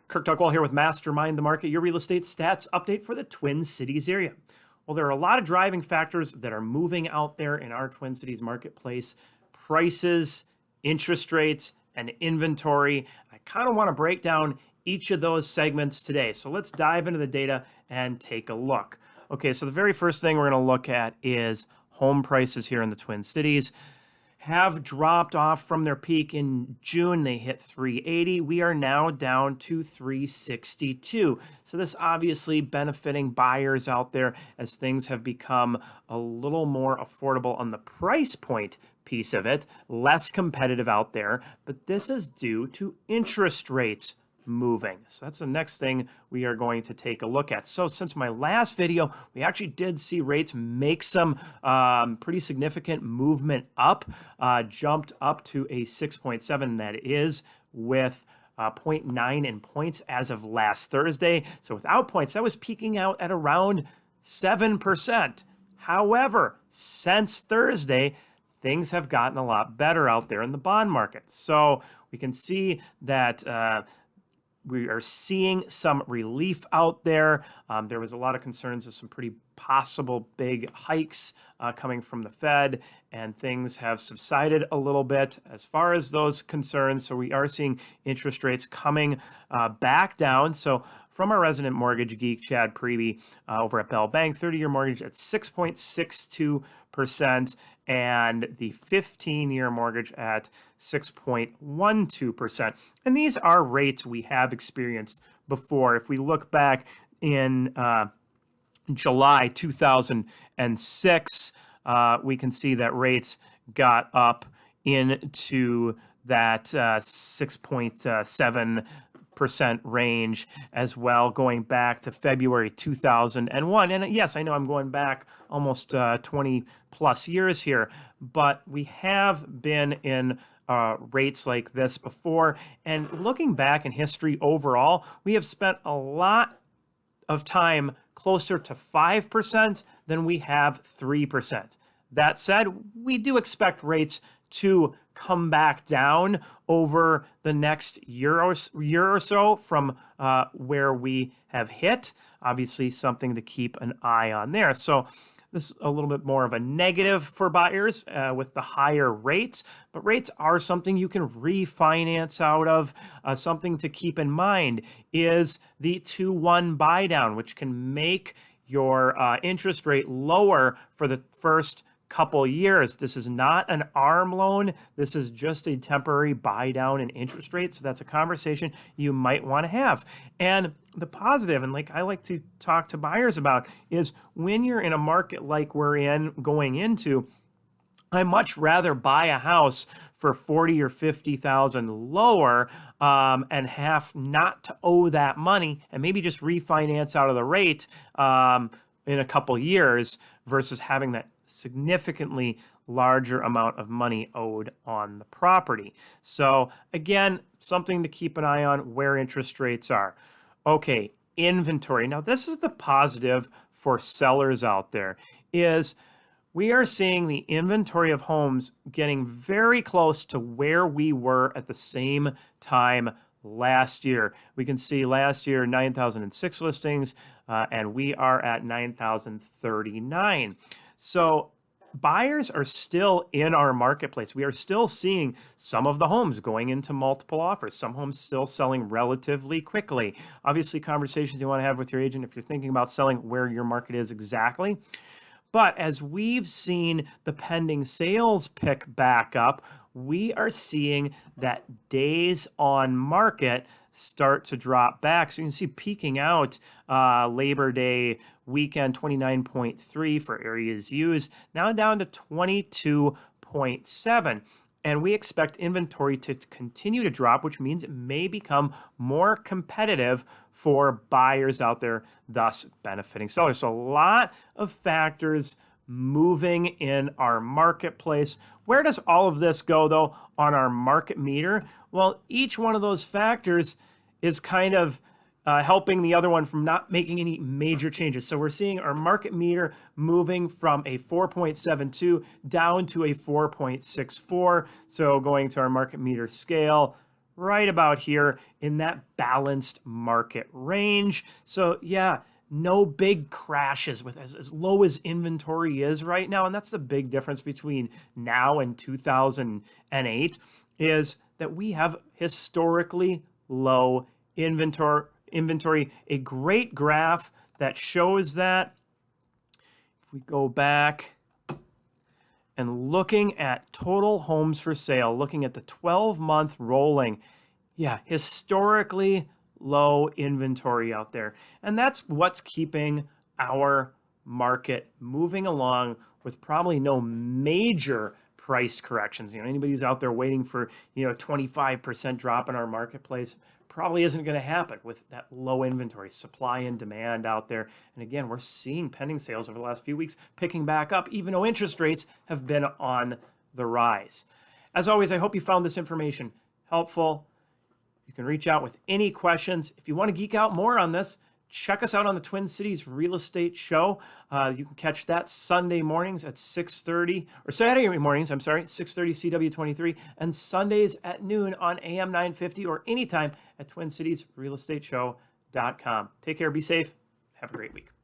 Kirk Duckwall here with Mastermind the Market, your real estate stats update for the Twin Cities area. Well, there are a lot of driving factors that are moving out there in our Twin Cities marketplace. Prices, interest rates, and inventory. I kind of want to break down each of those segments today. So let's dive into the data and take a look. Okay, so the very first thing we're going to look at is home prices here in the Twin Cities. Have dropped off from their peak in June. They hit 380. We are now down to 362. So this obviously benefiting buyers out there as things have become a little more affordable on the price point piece of it, less competitive out there, but this is due to interest rates moving. So that's the next thing we are going to take a look at. So since my last video, we actually did see rates make some pretty significant movement up, jumped up to a 6.7. That is with 0.9 in points as of last Thursday. So without points, that was peaking out at around 7%. However, since Thursday, things have gotten a lot better out there in the bond market. So we can see that we are seeing some relief out there. There was a lot of concerns of some pretty possible big hikes coming from the Fed, and things have subsided a little bit as far as those concerns. So we are seeing interest rates coming back down. So from our resident mortgage geek, Chad Preby, over at Bell Bank, 30-year mortgage at 6.62%, and the 15-year mortgage at 6.12%. And these are rates we have experienced before. If we look back in July 2006, we can see that rates got up into that 6.7% range as well, going back to February 2001. And yes, I know I'm going back almost 20 plus years here, but we have been in rates like this before. And looking back in history overall, we have spent a lot of time closer to 5% than we have 3%. That said, we do expect rates to come back down over the next year or so from where we have hit. Obviously, something to keep an eye on there. So this is a little bit more of a negative for buyers with the higher rates, but rates are something you can refinance out of. Something to keep in mind is the 2-1 buy down, which can make your interest rate lower for the first couple years. This is not an ARM loan. This is just a temporary buy down in interest rates. So that's a conversation you might want to have. And the positive, and like I like to talk to buyers about, is when you're in a market like we're in going into, I much rather buy a house for 40 or 50,000 lower and have not to owe that money and maybe just refinance out of the rate in a couple years versus having that significantly larger amount of money owed on the property. So again, something to keep an eye on where interest rates are. Okay, inventory. Now this is the positive for sellers out there, is we are seeing the inventory of homes getting very close to where we were at the same time last year. We can see last year 9,006 listings, and we are at 9,039. So buyers are still in our marketplace. We are still seeing some of the homes going into multiple offers, some homes still selling relatively quickly. Obviously, conversations you want to have with your agent if you're thinking about selling where your market is exactly. But as we've seen the pending sales pick back up, we are seeing that days on market start to drop back. So you can see peaking out Labor Day weekend, 29.3 for areas used, now down to 22.7. And we expect inventory to continue to drop, which means it may become more competitive for buyers out there, thus benefiting sellers. So a lot of factors moving in our marketplace. Where does all of this go, though, on our market meter? Well, each one of those factors is kind of helping the other one from not making any major changes. So we're seeing our market meter moving from a 4.72 down to a 4.64. So going to our market meter scale, right about here in that balanced market range. So yeah, no big crashes with as low as inventory is right now. And that's the big difference between now and 2008 is that we have historically low inventory. A great graph that shows that. If we go back and looking at total homes for sale, looking at the 12-month rolling, yeah, historically low inventory out there. And that's what's keeping our market moving along with probably no major price corrections. Anybody who's out there waiting for, 25% drop in our marketplace probably isn't going to happen with that low inventory, supply and demand out there. And again, we're seeing pending sales over the last few weeks picking back up, even though interest rates have been on the rise. As always, I hope you found this information helpful. You can reach out with any questions. If you want to geek out more on this, check us out on the Twin Cities Real Estate Show. You can catch that Sunday mornings at 6:30, or Saturday mornings, 6:30 CW23, and Sundays at noon on AM950 or anytime at TwinCitiesRealEstateShow.com. Take care, be safe, have a great week.